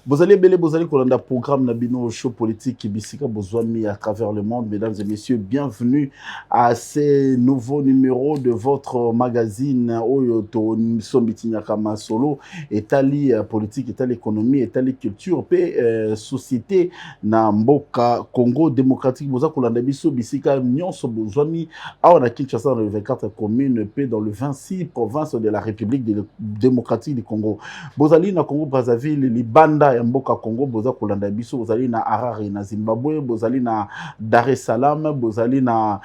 Vous allez belé, vous allez qu'on a programme Nabino show politique qui bisika besoin à travers le monde. Mesdames et messieurs, bienvenue à ce nouveau numéro de votre magazine Oyoto Sombitinya Kama Solo. Etali politique, etali économie, etali culture, pe société na mboka Congo démocratique. Vous allez biso bisika nyonso besoin à on a Kinshasa dans le 24 communes, pe dans le 26 provinces de la République démocratique du Congo. Vous allez na Congo Brazzaville, Libanda mboka Congo boza kolanda biso bozali na Harare na Zimbabwe bozali na Dar es Salaam bozali na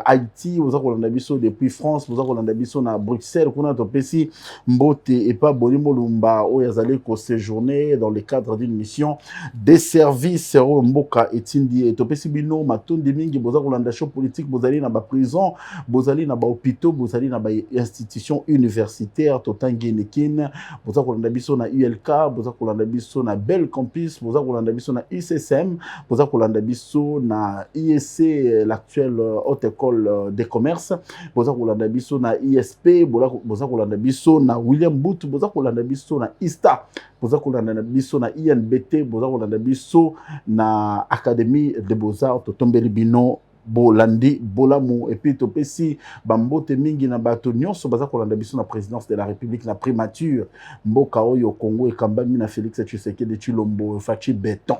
Haïti boza kolanda biso depuis France boza kolanda biso na Bruxelles kuna topesi mbote et pas Bolimo Lumba o yazali ko séjourner dans le cadre d'une mission des services au mboka etindi et topesi bino matondi mingi boza kolanda show politique bozali na ba prison bozali na ba hôpitaux bozali na ba institutions universitaires totangi nekin boza kolanda biso na ULK boza kolanda biso na Bel Campus, boza kolanda biso na ICSM, boza kolanda biso na IEC, l'actuelle haute école des commerces, boza kolanda biso na ISP, boza kolanda biso na William Booth, boza kolanda biso na ISTA, boza kolanda biso na INBT, boza kolanda biso na Académie des Beaux-Arts, totombeli bino bolandi bolamu et puis topesi bambote mingi na bato nyonso baza kolanda biso na présidence de la République na primature mboka oyo Congo et kambami na Félix Tshisekedi Tshilombo Fachi Béton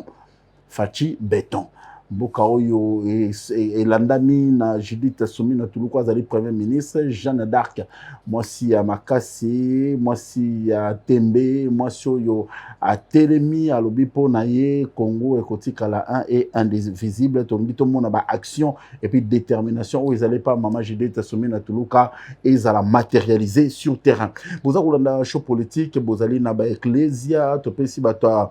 mboka oyo elandami na Judith Suminwa Tuluku azali premier ministre, Jeanne d'Arc mwasi ya makasi mwasi ya tembe mwasi oyo atelemi alobi po na ye Congo ekotikala un et indivisible tongi tomona ba action et puis détermination où ils allaient pas maman Judith Suminwa Tuluku ezala matérialiser sur terrain boza kolanda show politique bozali na ba ecclesia topesi bato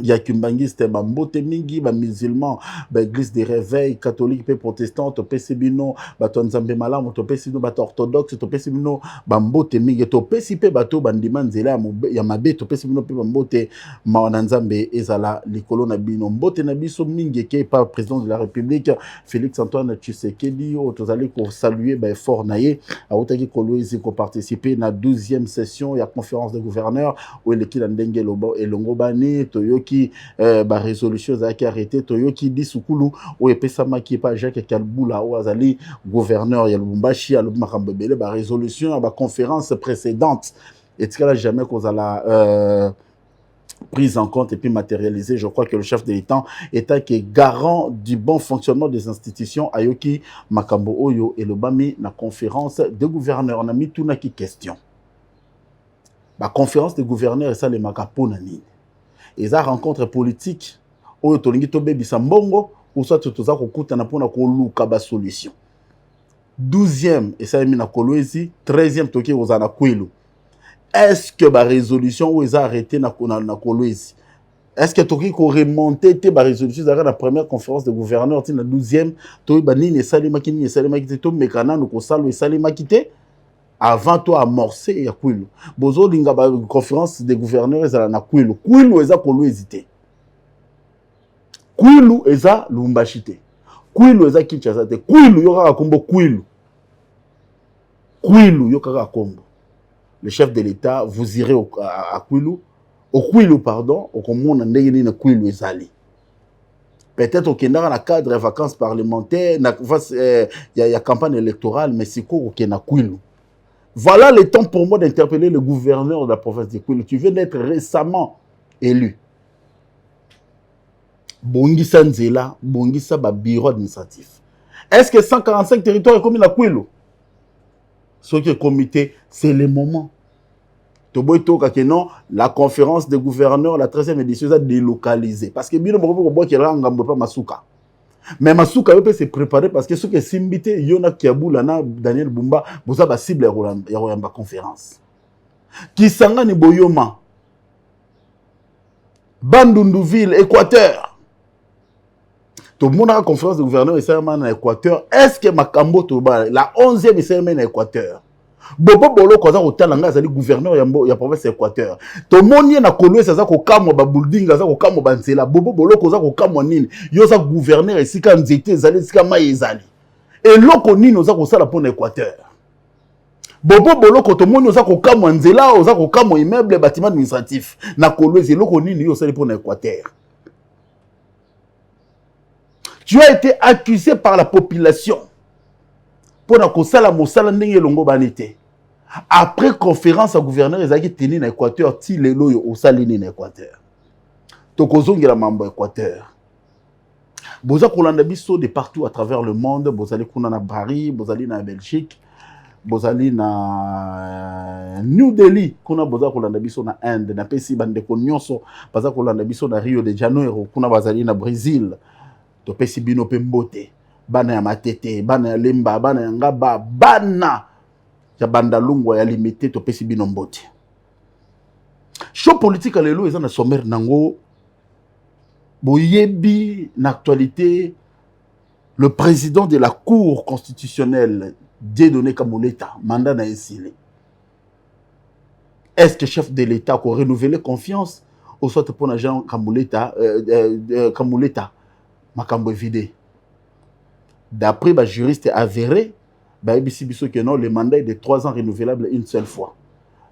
ya kimbangiste bambote mingi ba musulman ba église de réveil catholique pe protestant to pesi bino bato nzambe malamu to pesi bino bato orthodoxe to pesi bino bambote mingi to pesi pe bato bandima nzela ya mabe to pesi bino pe bambote mawana nzambe ezala likolo na bino mbote na biso mingi ke pa président de la République Félix Antoine Tshisekedi o tozali ko saluer ba effort na ye autaki kolwezi ko participer na 12e session ya conférence de gouverneurs où l'équipe ndenge lobo elongo bani toyo qui ba résolution za qui arrêté toyo qui dit sukulu ou epesa maki pa Jacques Kalbula ou azali gouverneur ya Lubumbashi ya Makambebele ba résolution ba conférence précédente et tika jamais qu'on a la prise en compte et puis matérialisée. Je crois que le chef de l'État est qui est garant du bon fonctionnement des institutions ayoki makambo oyo et le bami na conférence de gouverneurs on a mis tout na qui question ba conférence de gouverneurs et ça les makapo na nini et ça rencontre politique oyo tolingi to bebisa mbongo ou soit toza kokuta na pona ko luka ba solution 12e et ça mis na Kolwezi 13e toki ozana kwelu. Est-ce que la résolution où ils ont arrêté na Kolwezi est-ce que toki ko remonter te ba résolution dans la première conférence de gouverneurs la 12e to ba nini salima kini salima kite to mekana no ko salo salima kite avant toi amorcer ya kwelu bozo linga ba conférence des gouverneurs ezala na kwelu eza Kolwezi te kwelu eza Lubumbashi te kwelu eza Kinshasa te kwelu yoka kombo kwelu yoka kombo. Le chef de l'État vous irez à Kwilu au Kwilu pardon au komona ndenge ni na Kwilu ezali peut-être au Kenya na cadre vacances parlementaires na ya campagne électorale mais c'est quoi au Kenya Kwilu. Voilà le temps pour moi d'interpeller le gouverneur de la province de Kwilu qui vient d'être récemment élu. Bongisa nzela, bongisa ba bureau administratif. Est-ce que 145 territoires est comme la Kwilu? Ce qui est comité, c'est le moment. Non, la conférence des gouverneurs, la 13e édition, a délocalisé. Parce que bien pas Masuka. Mais Masuka peut se préparer parce que ce qui est simbité, Yona Kiabulana, Daniel Bumba, vous avez cible la conférence. Kisanga ni Boyoma, Bandunduville, Équateur. Tout le monde a la conférence de gouverneurs et en Équateur. Est-ce que Makambo Toba, la 11e est en Équateur? Bobo Bolo, quand on a le gouverneur de la province d'Équateur. Tout le monde a connu ça, ko kamo ba building, ça ko kamo ba nzela. Bobo Bolo, quand on a kamo nini, yo sa gouverneur et si kan zete zali, si kan maye zali. Et loko nini oza ko sala pour l'Équateur. Bobo bolo koto moni oza kokamo nzela, oza kokamo immeuble, bâtiment administratif. Na kolwezi eloko nini yo sali pour na Équateur. Tu as été accusé par la population pour na kosala mosala ndenge longo banité. Après conférence à gouverneur ezaki teni na Équateur ti lelo yo osali ni na Équateur. Tokozongela mambo Équateur. Boza kolanda biso de partout à travers le monde, bozali kuna na Paris, bozali na Belgique, bozali na New Delhi, kuna boza kolanda biso na Inde, na pesi bande ko nyonso, baza kolanda biso na Rio de Janeiro, kuna bazali na Brésil. To pesi bino pe mbote, bana ya Matete, bana ya Lemba, bana ya Ngaba, bana ya Bandalungwa ya limité to pesi bino mbote. Show politique lelo eza na sommaire nango. Boyebi, l'actualité, le président de la Cour constitutionnelle, Dieudonné Kamuleta, mandat na esile. Est-ce que chef de l'État a renouvelé confiance au soit pour l'agent Kamuleta, makambo vidé. D'après les juristes avérés, que non, le mandat est de 3 ans renouvelable une seule fois.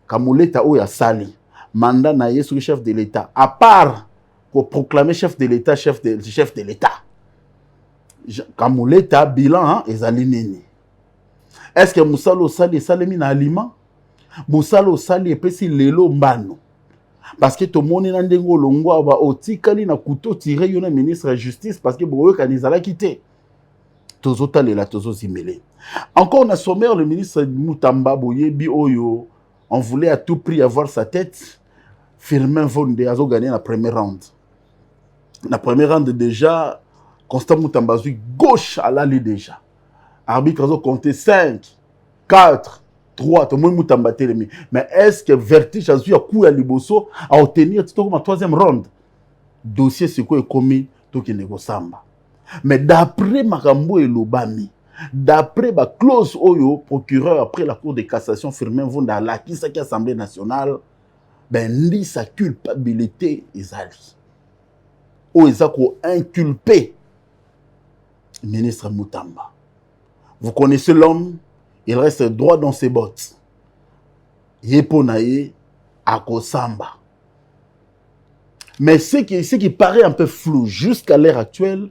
Kamuleta ou ya sali, mandat na yesu chef de l'État, à part pour proclamer chef de l'État, chef de l'État. Kamuleta, bilan, ezali nini. Est-ce que Moussalo Sali salemi na aliment? Moussalo Sali epesi lelo mbano. Parce que tout le monde est dans le longwa ba otikali na couteau tiré yona ministre de la justice parce que bowe kanizala quitté. Tozo talela tozo zimele. Encore on a sommaire le ministre Moutamba Boyebi Oyo, on voulait à tout prix avoir sa tête. Firmin Vonde a gagné la première round. La première round déjà, Constant Moutamba gauche à l'allée déjà. Arbitre a compté 5, 4, 3, tout le monde Moutamba télémi. Mais est-ce que Vertige a eu à coup à Liboso à obtenir la troisième round? Dossier c'est quoi est commis tout qui négociamba. Mais d'après Makambo et Lobami, d'après la clause Oyo, procureur après la Cour de cassation Firmin Vonde à la qui s'est Assemblée nationale, ben ni sa culpabilité ezali. Ou ezako inculpé ministre Moutamba. Vous connaissez l'homme, il reste droit dans ses bottes. Yeponaye akosamba. Mais ce qui paraît un peu flou jusqu'à l'heure actuelle,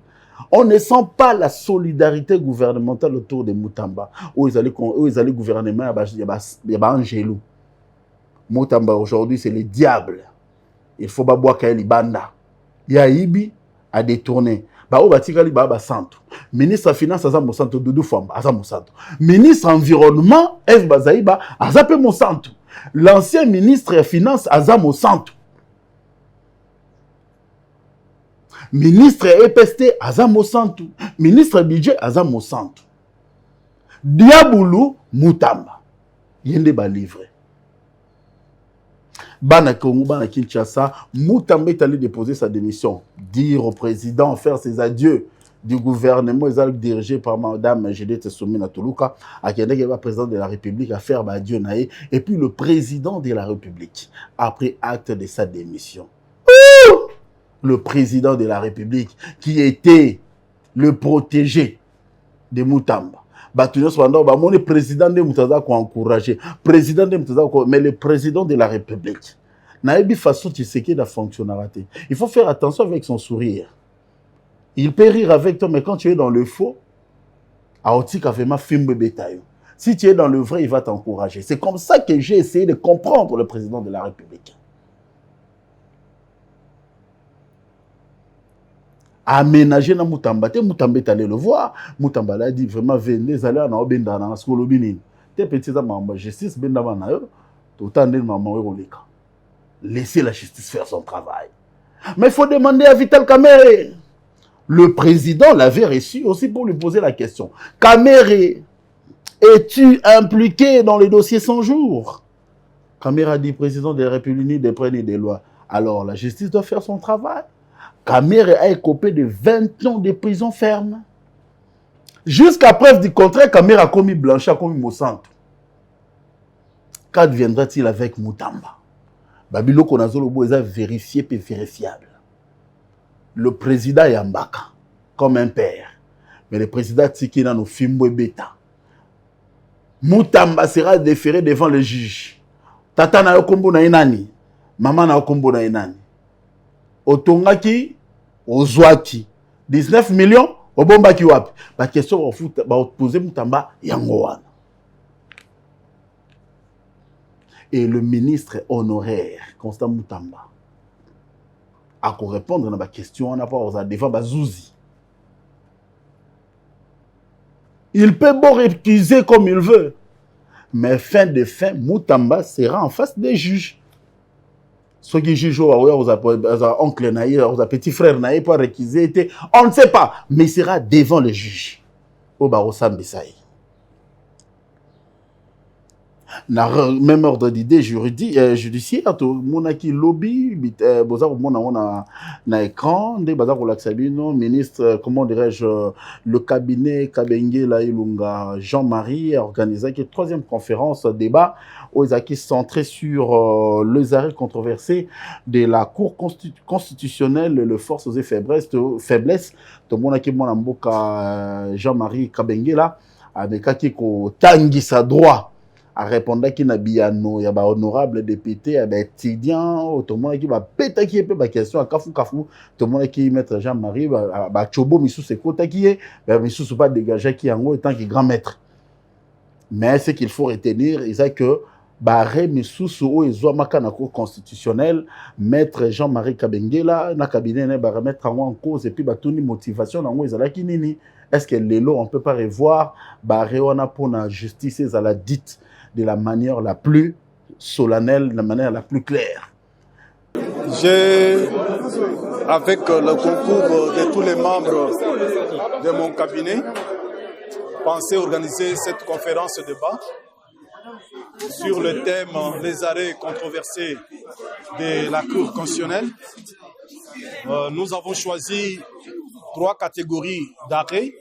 on ne sent pas la solidarité gouvernementale autour de Moutamba. Où ils allaient gouvernement, il y a Angelou. Moutamba aujourd'hui, c'est le diable. Il faut pas boire Kaeli Banda. Yahibi a détourné. Centre. Ministre des Finances, Azam Monsanto, Doudou Famba, Azam Monsanto. Ministre Environnement, F. Bazaïba, Azap Monsanto. L'ancien ministre des Finances, Azam Monsanto. Ministre EPST, Azam Monsanto. Ministre Budget, Azam Monsanto. Diaboulou, Moutamba. Yende ba livré. Bana Congo, Bana Kinshasa, Moutamba est allé déposer sa démission. Dire au président, faire ses adieux du gouvernement dirigé par Madame Judith Soumina Toluka, à qui est président de la République, à faire adieu naé, et puis le président de la République, après acte de sa démission. Le président de la République, qui était le protégé de Moutamba. Le président de Moutaza a encouragé, mais le président de la République. Naïbi façon Tshisekedi de fonctionnalité. Il faut faire attention avec son sourire. Il peut rire avec toi, mais quand tu es dans le faux, si tu es dans le vrai, il va t'encourager. C'est comme ça que j'ai essayé de comprendre le président de la République. Aménager na Moutamba, Moutamba est allé le voir. Moutamba l'a dit vraiment venez allez en Obenda na Skolobini. Tes petits amants justice bendama na yo, autant de maman roleka. Laissez la justice faire son travail. Mais il faut demander à Vital Kamerhe. Le président l'avait reçu aussi pour lui poser la question. Kamerhe, es-tu impliqué dans les dossiers 100 jours? Kamerhe a dit président de la République ni des prêts ni des lois. Alors la justice doit faire son travail. Kamerhe a écopé de 20 ans de prison ferme. Jusqu'à preuve du contraire, Kamerhe a commis Blanchard, a commis Monsanto. Qu'adviendra-t-il avec Moutamba? Babilo Konazolobo est vérifié et vérifiable. Le président Yambaka, comme un père. Mais le président Tikina nous Fimbo Beta. Moutamba sera déféré devant le juge. Tata na yokombo na inani, maman na yokombo na inani. Otongaki, ozwaki 19 millions, obombaki wapi. Ba question ba poser Moutamba yango wana. Et le ministre honoraire Constant Moutamba a qu'on répondre à ma question, on n'a pas aux devant Bazouzi. Il peut bon récuser comme il veut, mais fin de fin, Moutamba sera en face des juges. Ceux qui jugent aux oncles, aux petits frères, pour récuser, on ne sait pas, mais il sera devant le juge. Au Barossa Mbessaï. Même ordre d'idée judiciaire, tout le monde qui lobby, na écran, des bazar pour l'accabino, ministre, comment dirais-je, le cabinet Kabenge la Ilunga Jean-Marie a organisé une troisième conférence débat où ils ont centré sur les arrêts controversés de la Cour constitutionnelle, le force et faiblesse, tout le monde qui m'a Jean-Marie Kabenge là, avec qui ko tangi sa droit. A répondre qu'il na biano ya ba honorable député ya ba étudiant tout le monde qui va péter qui peut ba question à kafu tout le monde qui maître Jean-Marie ba chobo misu se kota qui est misu pas dégager qui en tant que grand maître, mais ce qu'il faut retenir c'est que barré misu so ezo maka na cour constitutionnelle maître Jean-Marie Kabengela na cabinet na ba remettre en cause et puis ba tuni motivation na ngo ezala kinini. Est-ce que les lots on peut pas revoir barré on a pour la justice à la dite de la manière la plus solennelle, de la manière la plus claire. J'ai, avec le concours de tous les membres de mon cabinet, pensé organiser cette conférence de débat sur le thème les arrêts controversés de la Cour constitutionnelle. Nous avons choisi 3 catégories d'arrêts,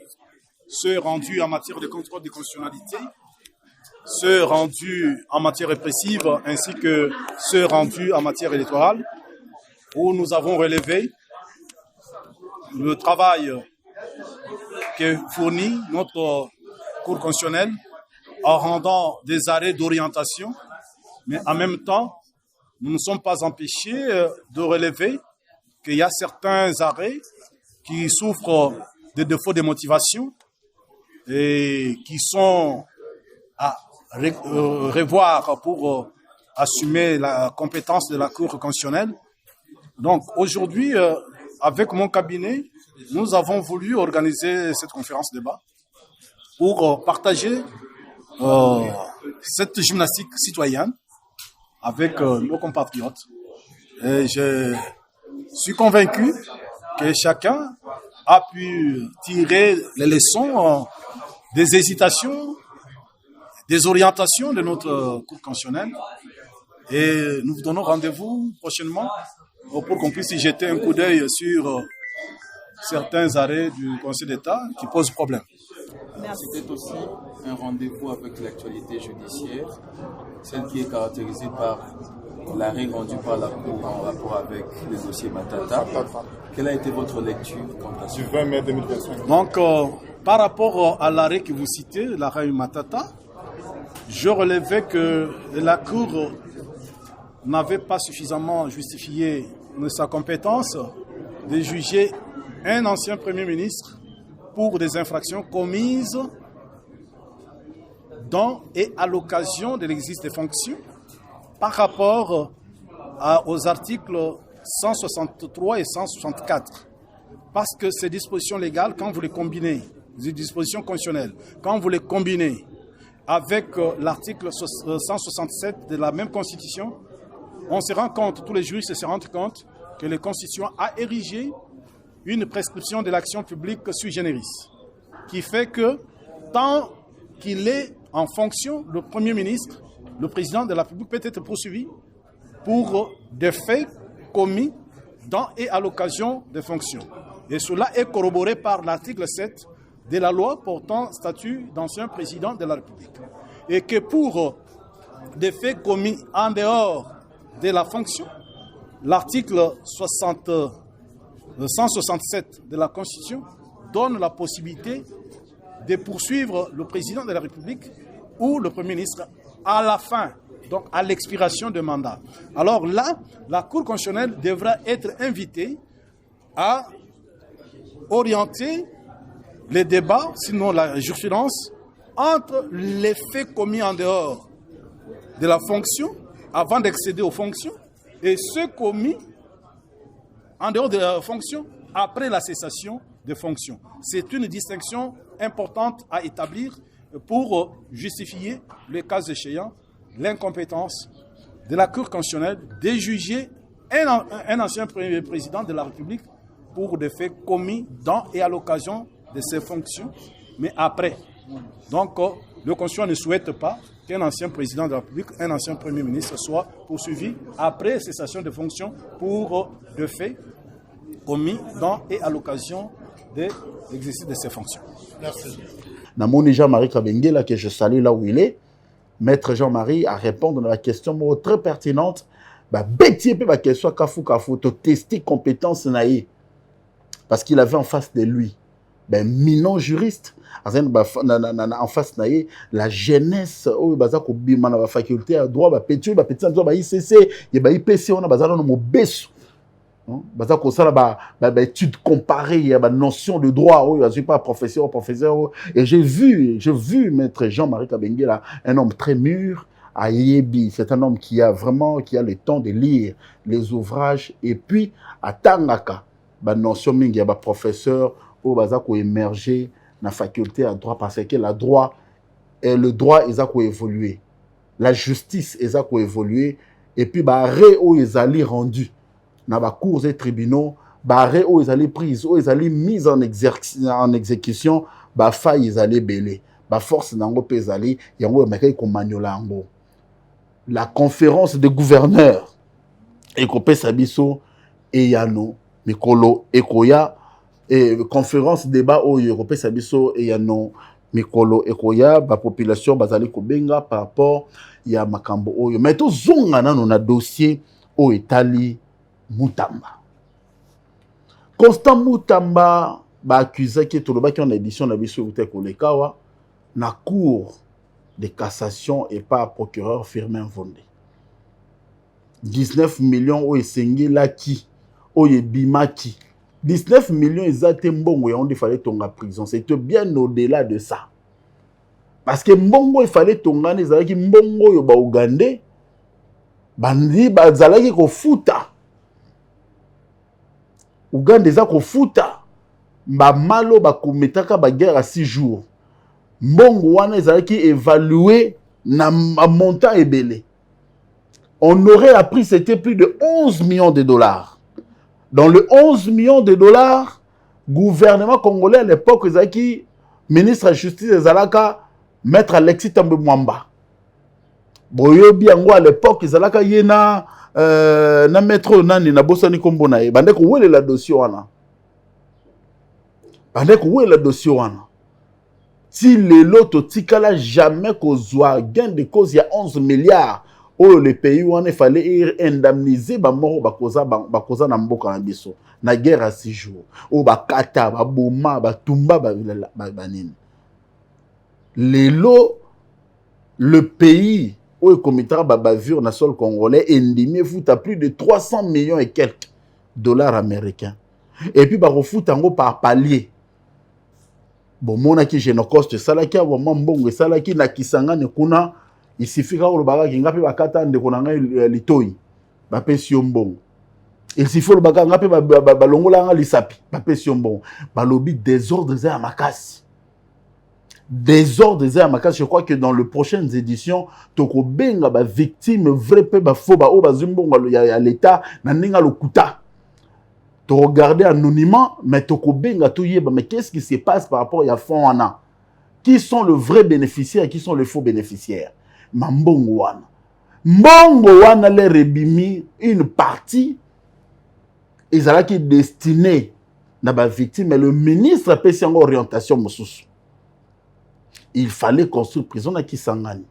ceux rendus en matière de contrôle de constitutionnalité, ceux rendus en matière répressive ainsi que ceux rendus en matière électorale, où nous avons relevé le travail que fournit notre Cour constitutionnelle en rendant des arrêts d'orientation, mais en même temps, nous ne sommes pas empêchés de relever qu'il y a certains arrêts qui souffrent de défauts de motivation et qui sont à revoir pour assumer la compétence de la Cour constitutionnelle. Donc aujourd'hui, avec mon cabinet, nous avons voulu organiser cette conférence débat pour partager cette gymnastique citoyenne avec nos compatriotes. Et je suis convaincu que chacun a pu tirer les leçons des hésitations, des orientations de notre Cour constitutionnelle. Et nous vous donnons rendez-vous prochainement pour qu'on puisse y jeter un coup d'œil sur certains arrêts du Conseil d'État qui posent problème. C'était aussi un rendez-vous avec l'actualité judiciaire, celle qui est caractérisée par l'arrêt rendu par la Cour en rapport avec le dossier Matata. Quelle a été votre lecture quant à ça? Du 20 mai 2025. Donc, par rapport à l'arrêt que vous citez, l'arrêt Matata, je relevais que la Cour n'avait pas suffisamment justifié sa compétence de juger un ancien Premier ministre pour des infractions commises dans et à l'occasion de l'exercice des fonctions par rapport aux articles 163 et 164. Parce que ces dispositions légales, quand vous les combinez, les dispositions constitutionnelles, quand vous les combinez avec l'article 167 de la même Constitution, on se rend compte, tous les juristes se rendent compte que la Constitution a érigé une prescription de l'action publique sui generis, qui fait que tant qu'il est en fonction, le Premier ministre, le président de la République peut être poursuivi pour des faits commis dans et à l'occasion des fonctions. Et cela est corroboré par l'article 7 de la loi portant statut d'ancien président de la République. Et que pour des faits commis en dehors de la fonction, l'article 167 de la Constitution donne la possibilité de poursuivre le président de la République ou le Premier ministre à la fin, donc à l'expiration du mandat. Alors là, la Cour constitutionnelle devra être invitée à orienter les débats, sinon la jurisprudence, entre les faits commis en dehors de la fonction, avant d'accéder aux fonctions, et ceux commis en dehors de la fonction, après la cessation de fonction. C'est une distinction importante à établir pour justifier, le cas échéant, l'incompétence de la Cour constitutionnelle de juger un ancien premier président de la République pour des faits commis dans et à l'occasion de ses fonctions, mais après. Donc, le Constitution ne souhaite pas qu'un ancien président de la République, un ancien premier ministre soit poursuivi après cessation de fonctions pour des faits commis dans et à l'occasion de l'exercice de ses fonctions. Merci. Namoni Jean-Marie Kabengela, que je salue là où il est. Maître Jean-Marie a répondu à la question très pertinente. Bétier peut la question Kafou, to tester compétence naïe. Parce qu'il avait en face de lui minant juriste. En face naïe, la jeunesse ko bima na faculté à droit petit ba ICC, et IPC on a bazalo no beso. Baza ko sala étude comparée, il y a ba notion de droit, je suis pas professeur et j'ai vu maître Jean-Marie Kabengela, un homme très mûr à Yebi, c'est un homme qui a le temps de lire les ouvrages et puis à Tangaka ba notion mingi ya ba professeur ou baza ko émerger na faculté à droit parce que le droit ils a évolué, la justice ils a évolué et puis ré où ils allaient rendu na ba cours et tribunaux ré où ils allaient prise où ils allaient mise en exécution faille ils allaient belé force nango pe ezali yango makai ko manyola ngo la conférence des gouverneurs et ko pesa biso et yano mikolo ekoya et conférence débat au Européen Sabiso et yano mikolo ekoya ba population bazali ko benga par rapport ya makambo oyo mais to zonga nano na dossier o etali Mutamba Constant Mutamba ba accusé que toloba ki en édition na biso ute ko lekawa na cour de cassation et pas procureur Firmin Vondé 19 millions o esengi laki o yebimaki 19 millions exactés mbongo ya on il fallait tomber en prison. C'était bien au-delà de ça. Parce que mbongo il fallait tomber en ezalaki mbongo yo ba Ougandais bandi bazalaki ko futa. Ouganda za ko futa. Ba malo ba kometaka ba guerre à 6 jours. Mbongo wana ezalaki évalué na montant ebele. On aurait appris c'était plus de 11 millions de dollars. Dans le 11 millions de dollars, gouvernement congolais à l'époque, Zaki, ministre de la Justice de Zalaka, maître Alexis Tambwe Mwamba. Boyobi yango à l'époque, Zalaka yena na maître nani na bosani kombo na ye. Bandeko wele la dossier wana. Si les loto tikala jamais kozwa gain de cause il y a 11 milliards. Oh, le pays où il fallait indemniser mort bakoza na mboka na biso na guerre à 6 jours oh bakata baboma batumba banini lelo le pays où le comité bavure na sol congolais endimé fout à plus de 300 millions et quelques dollars américains et puis bakofuta ngo par palier bon mona ki Génocoste salaki wa mbongo salaki na Kisangani kuna. Il suffit que le bagage qui ngapi bakata ndeko na ngai litoi ba pesi mbongo. Il suffit le bagage ngapi ba longola nga lisapi ba pesi mbongo. Ba lobby désordre à makasi. Désordre à makasi, je crois que dans les prochaines éditions toko benga ba victime vrai pe ba faux ba o ba zumbongo ya l'état na ninga lokuta. To regarder anonymement mais toko benga to yeba mais qu'est-ce qui se passe par rapport à fond wana? Qui sont les vrais bénéficiaires et qui sont les faux bénéficiaires? Mbongo wana les rebimi une partie ezalaki destiné na ba victime mais le ministre a payé en orientation mosusu il fallait construire prison na Kisangani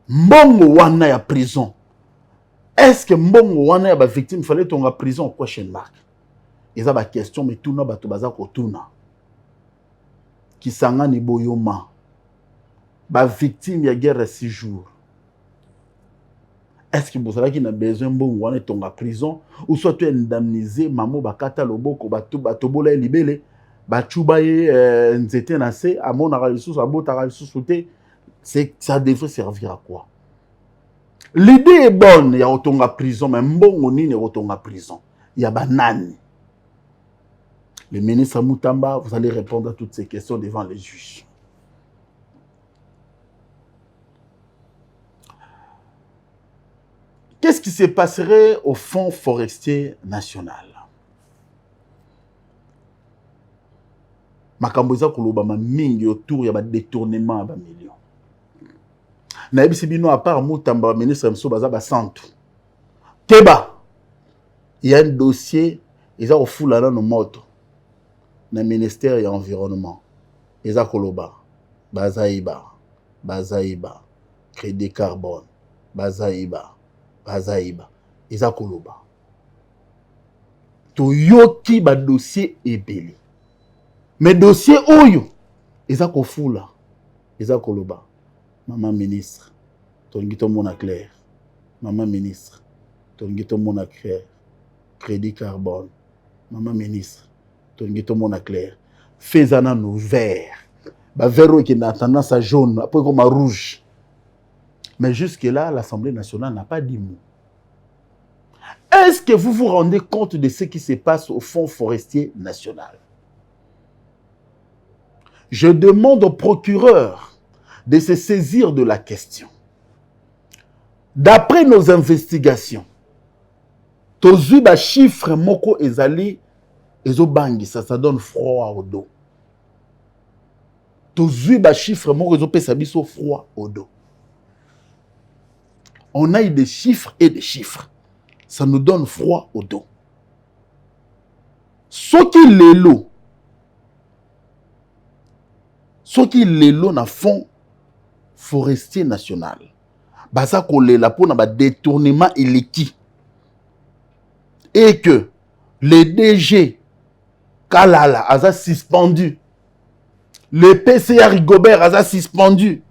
mbongo wana ya prison est-ce que mbongo wana ya ba victime fallait tonga prison question mark eza ba question mais tuna bato baza ko tuna Kisangani boyoma ba victime ya guerre à 6 jours. Est-ce que vous avez besoin de tonga prison ou soit tu indemnisé maman bakata loboko batobola libele bachuba ye nzete na se amona ralisusu abota ralisusu te, c'est ça devrait servir à quoi? L'idée est bonne, il y a otonga prison mais mbongo nini otonga prison? Il y a banani. Le ministre Moutamba, vous allez répondre à toutes ces questions devant les juges. Qu'est-ce qui se passerait au Fonds forestier national? Makamboza kolobama mingi autour ya ba détournement ba millions. Na yebisi bino à part Moutamba ministre Mso baza ba centre. Teba. Il y a un dossier, ils ont au foula dans nos motos. Dans le ministère de l'environnement. Ils ont koloba. Bazaïba. Crédit carbone. Bazaïba. Ils ont koloba. Toyoki ba dossier ebeli. Mais dossier oyo. Ils ont kofoula. Ils ont koloba. Maman ministre. Tongito mona clair. Maman ministre. Tongito mona clair. Crédit carbone. Maman ministre. Tongito mona clair. Faisana nous vert. Bah vert qui a tendance à jaune, après comme à rouge. Mais jusque-là, l'Assemblée nationale n'a pas dit mot. Est-ce que vous vous rendez compte de ce qui se passe au Fonds forestier national? Je demande au procureur de se saisir de la question. D'après nos investigations, tozu ba chiffre moko ezali ezobangi ça donne froid au dos. Tozu ba chiffre moko ezopesa biso froid au dos. On a eu des chiffres et des chiffres. Ça nous donne froid au dos. Ce qui lelo na fond forestier national. Baza kolela pour na détournement illiquide. Et que le DG Kalala a suspendu. Le PCA Rigobert a suspendu.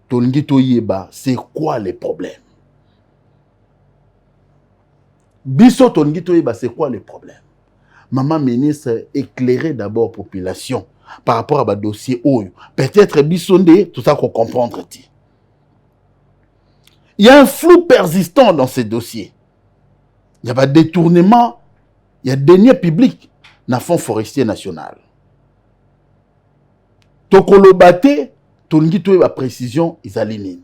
Tolingi Toyeba, c'est quoi les problèmes? Biso Tolingi Toyeba, c'est quoi les problèmes? Maman ministre, éclairer d'abord population par rapport à un dossier Oyo. Peut-être Bissonde, tout ça qu'on comprendre. Il y a un flou persistant dans ces dossiers. Il y a pas de détournement, il y a deniers publics dans le Fonds forestier national. Tokolobate, Tongi Toye ba précision, ils alignent.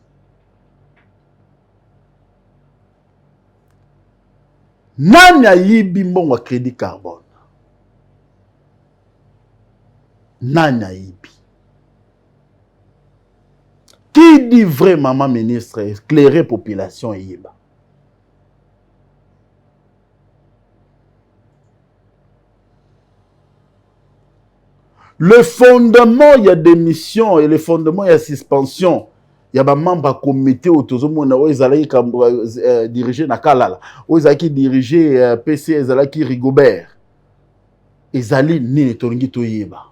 Nanya yibi mbongo crédit carbone. Nanya yibi. Qui dit vrai, maman ministre, éclairer population yiba? Le fondement, il y a des missions et le fondement, il y a suspension. Il y a des membres à comité autour qui diriger Nakalala, qui diriger PC, qui Rigobert. Ils allaient ni Tolingi Toyeba.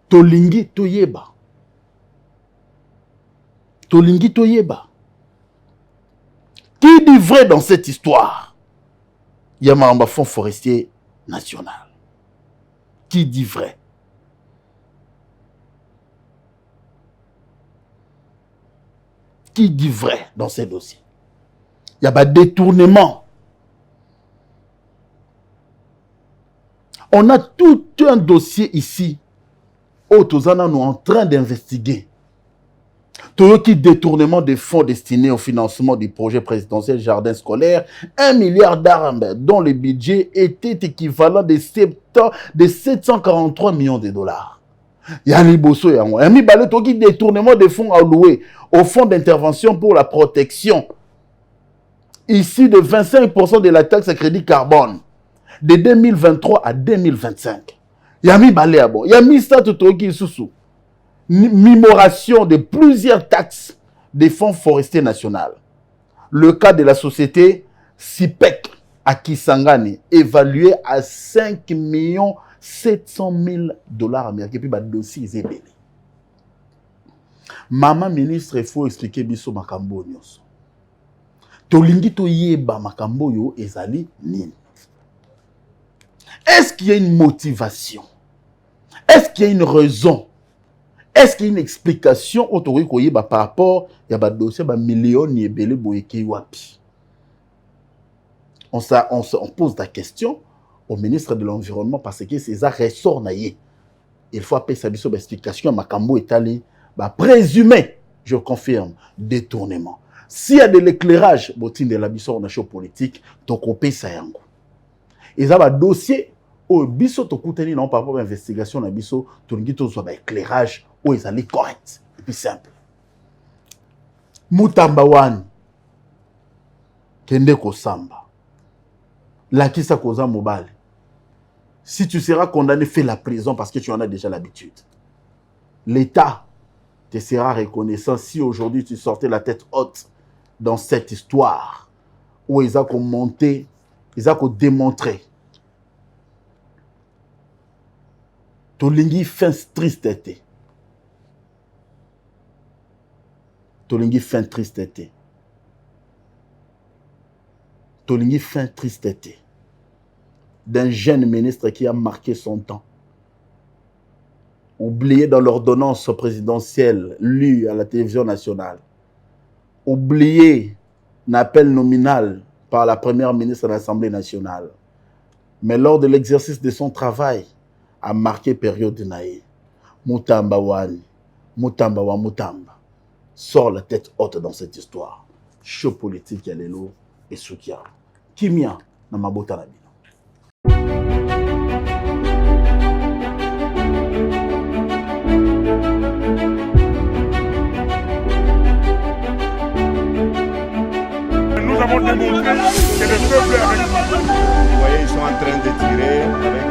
Tolingi Toyeba. Tolingi Toyeba. Qui dit vrai dans cette histoire? Il y a un fonds forestier national. Qui dit vrai? Qui dit vrai dans ces dossiers? Il y a pas de détournement. On a tout un dossier ici. Autozana nous en train d'investiguer. Tout qui détournement des fonds destinés au financement du projet présidentiel jardin scolaire, 1 milliard d'armes dont le budget était équivalent de 743 millions de dollars. Yani Bosso yango. Yami balé tout qui détournement des fonds alloués au fonds d'intervention pour la protection. Ici de 25% de la taxe à crédit carbone de 2023 à 2025. Yami balé abo. Yami ça tout qui sous. Mimoration de plusieurs taxes des fonds forestiers nationaux. Le cas de la société CIPEC à Kisangani, évalué à 5 $700 000 américains, puis le dossier est belé. Maman ministre, il faut expliquer biso makambo nyonso. Tolingi to yeba makambo yo ezali nini? Est-ce qu'il y a une motivation? Est-ce qu'il y a une raison? Est-ce qu'il y a une explication autour par rapport à un dossier de millions de wapi? On pose la question au ministre de l'Environnement parce que c'est un ressort naïe. Il faut appeler ça une explication à Makambo étalé, présumé, je confirme, détournement. S'il y a de l'éclairage, de la biso politique, donc on paye ça yango. Et ça va dossier au biso to kouteni non par rapport à l'investigation na biso to ngi to zo ba éclairage ou ils allaient correct et puis simple. Mutamba wani kende ko samba. La kisa koza mobile. Si tu seras condamné, fais la prison parce que tu en as déjà l'habitude. L'État te sera reconnaissant si aujourd'hui tu sortais la tête haute dans cette histoire où ils ont monté, ils ont démontré. Tolingi fin triste été. Tolingi fin triste été. Tolingi fin triste été. D'un jeune ministre qui a marqué son temps. Oublié dans l'ordonnance présidentielle lue à la télévision nationale. Oublié l'appel nominal par la première ministre de l'Assemblée nationale. Mais lors de l'exercice de son travail, a marqué période de naïe. Mutamba wani, Mutamba wa Mutamba. Sort la tête haute dans cette histoire. Show politique ya lelo et soukia. Kimia na mabota na bino. Nous avons démontré que le peuple avec nous. Vous voyez, ils sont en train de tirer avec